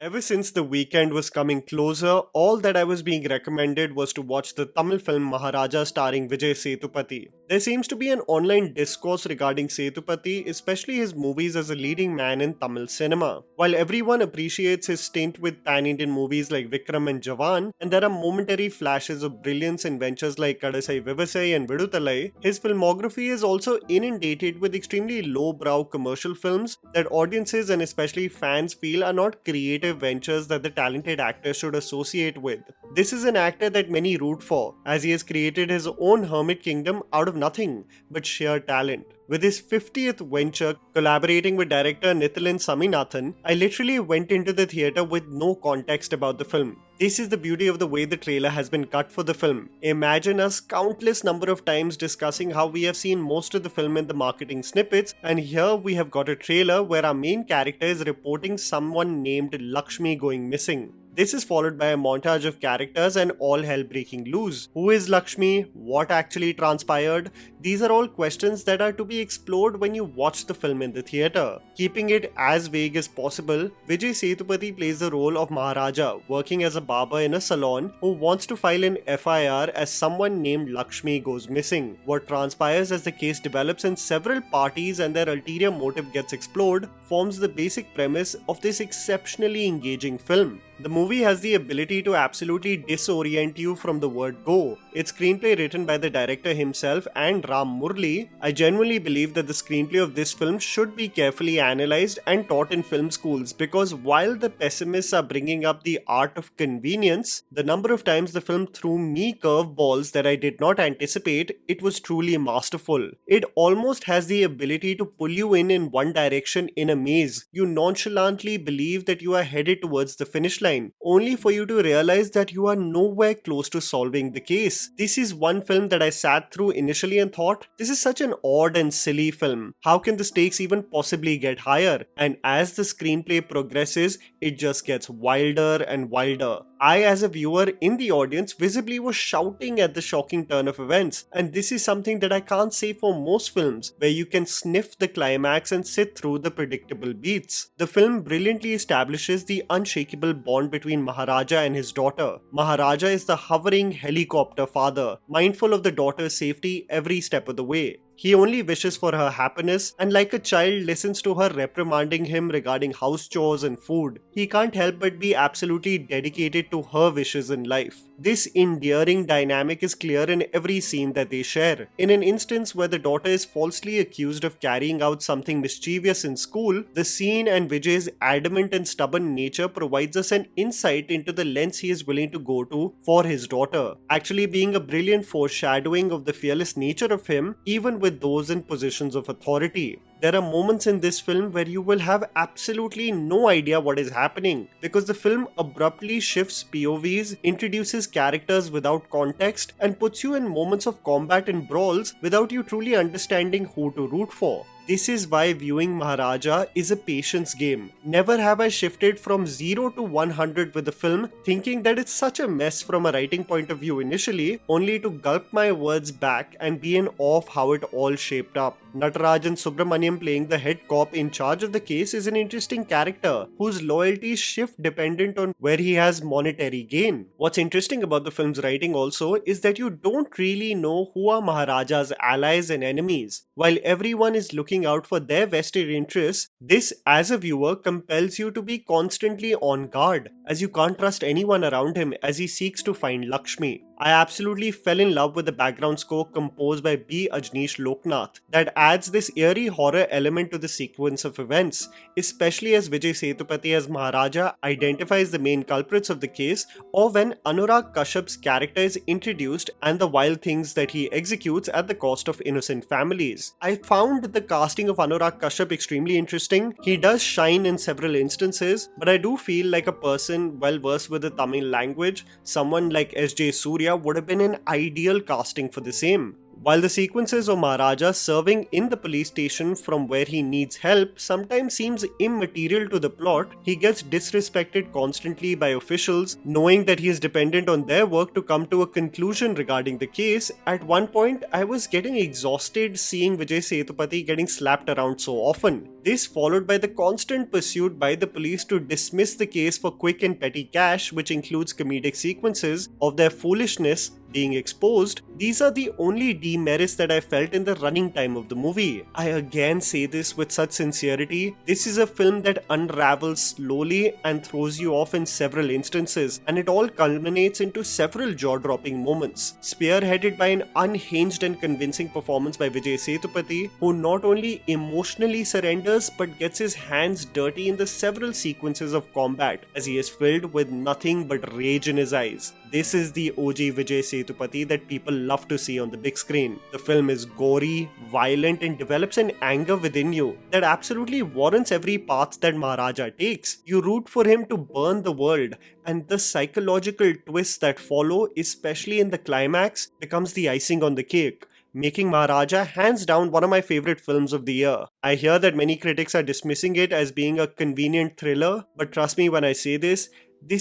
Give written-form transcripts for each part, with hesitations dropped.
Ever since the weekend was coming closer, all that I was being recommended was to watch the Tamil film Maharaja starring Vijay Sethupathi. There seems to be an online discourse regarding Sethupathi, especially his movies as a leading man in Tamil cinema. While everyone appreciates his stint with pan-Indian movies like Vikram and Jawan, and there are momentary flashes of brilliance in ventures like Kadasai Vivasai and Viduthalai, his filmography is also inundated with extremely low-brow commercial films that audiences and especially fans feel are not creative ventures that the talented actor should associate with. This is an actor that many root for, as he has created his own hermit kingdom out of nothing but sheer talent. With his 50th venture, collaborating with director Nithilan Saminathan, I literally went into the theatre with no context about the film. This is the beauty of the way the trailer has been cut for the film. Imagine us countless number of times discussing how we have seen most of the film in the marketing snippets, and here we have got a trailer where our main character is reporting someone named Lakshmi going missing. This is followed by a montage of characters and all hell breaking loose. Who is Lakshmi? What actually transpired? These are all questions that are to be explored when you watch the film in the theatre. Keeping it as vague as possible, Vijay Sethupathi plays the role of Maharaja, working as a barber in a salon who wants to file an FIR as someone named Lakshmi goes missing. What transpires as the case develops and several parties and their ulterior motive gets explored forms the basic premise of this exceptionally engaging film. The movie has the ability to absolutely disorient you from the word go. Its screenplay written by the director himself and Ram Murli. I genuinely believe that the screenplay of this film should be carefully analysed and taught in film schools, because while the pessimists are bringing up the art of convenience, the number of times the film threw me curveballs that I did not anticipate, it was truly masterful. It almost has the ability to pull you in one direction in a maze. You nonchalantly believe that you are headed towards the finish line, only for you to realize that you are nowhere close to solving the case. This is one film that I sat through initially and thought, this is such an odd and silly film. How can the stakes even possibly get higher? And as the screenplay progresses, it just gets wilder and wilder. I, as a viewer in the audience, visibly was shouting at the shocking turn of events, and this is something that I can't say for most films, where you can sniff the climax and sit through the predictable beats. The film brilliantly establishes the unshakable bond between Maharaja and his daughter. Maharaja is the hovering helicopter father, mindful of the daughter's safety every step of the way. He only wishes for her happiness, and like a child listens to her reprimanding him regarding house chores and food. He can't help but be absolutely dedicated to her wishes in life. This endearing dynamic is clear in every scene that they share. In an instance where the daughter is falsely accused of carrying out something mischievous in school, the scene and Vijay's adamant and stubborn nature provides us an insight into the lengths he is willing to go to for his daughter, actually being a brilliant foreshadowing of the fearless nature of him, even with those in positions of authority. There are moments in this film where you will have absolutely no idea what is happening, because the film abruptly shifts POVs, introduces characters without context, and puts you in moments of combat and brawls without you truly understanding who to root for. This is why viewing Maharaja is a patience game. Never have I shifted from 0 to 100 with a film thinking that it's such a mess from a writing point of view initially, only to gulp my words back and be in awe of how it all shaped up. Natarajan Subramaniam playing the head cop in charge of the case is an interesting character whose loyalties shift dependent on where he has monetary gain. What's interesting about the film's writing also is that you don't really know who are Maharaja's allies and enemies. While everyone is looking out for their vested interests, this as a viewer compels you to be constantly on guard, as you can't trust anyone around him as he seeks to find Lakshmi. I absolutely fell in love with the background score composed by B. Ajneesh Loknath that adds this eerie horror element to the sequence of events, especially as Vijay Sethupathi as Maharaja identifies the main culprits of the case, or when Anurag Kashyap's character is introduced and the wild things that he executes at the cost of innocent families. I found the casting of Anurag Kashyap extremely interesting. He does shine in several instances, but I do feel like a person well versed with the Tamil language, someone like S.J. Surya would have been an ideal casting for the same. While the sequences of Maharaja serving in the police station from where he needs help sometimes seems immaterial to the plot, he gets disrespected constantly by officials, knowing that he is dependent on their work to come to a conclusion regarding the case. At one point, I was getting exhausted seeing Vijay Sethupathi getting slapped around so often. This followed by the constant pursuit by the police to dismiss the case for quick and petty cash, which includes comedic sequences of their foolishness being exposed. These are the only demerits that I felt in the running time of the movie. I again say this with such sincerity. This is a film that unravels slowly and throws you off in several instances, and it all culminates into several jaw-dropping moments, spearheaded by an unhinged and convincing performance by Vijay Sethupathi, who not only emotionally surrenders but gets his hands dirty in the several sequences of combat, as he is filled with nothing but rage in his eyes. This is the OG Vijay Sethupathi that people love to see on the big screen. The film is gory, violent, and develops an anger within you that absolutely warrants every path that Maharaja takes. You root for him to burn the world, and the psychological twists that follow, especially in the climax, becomes the icing on the cake, making Maharaja hands down one of my favorite films of the year. I hear that many critics are dismissing it as being a convenient thriller, but trust me when I say this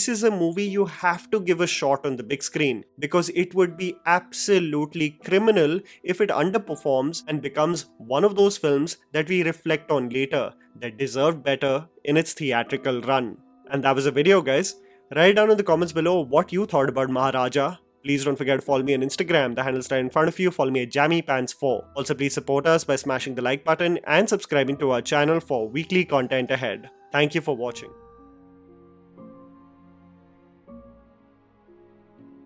is a movie you have to give a shot on the big screen, because it would be absolutely criminal if it underperforms and becomes one of those films that we reflect on later that deserved better in its theatrical run. And that was the video, guys. Write down in the comments below what you thought about Maharaja. Please don't forget to follow me on Instagram, the handle's right in front of you. Follow me at JammyPants4. Also, please support us by smashing the like button and subscribing to our channel for weekly content ahead. Thank you for watching.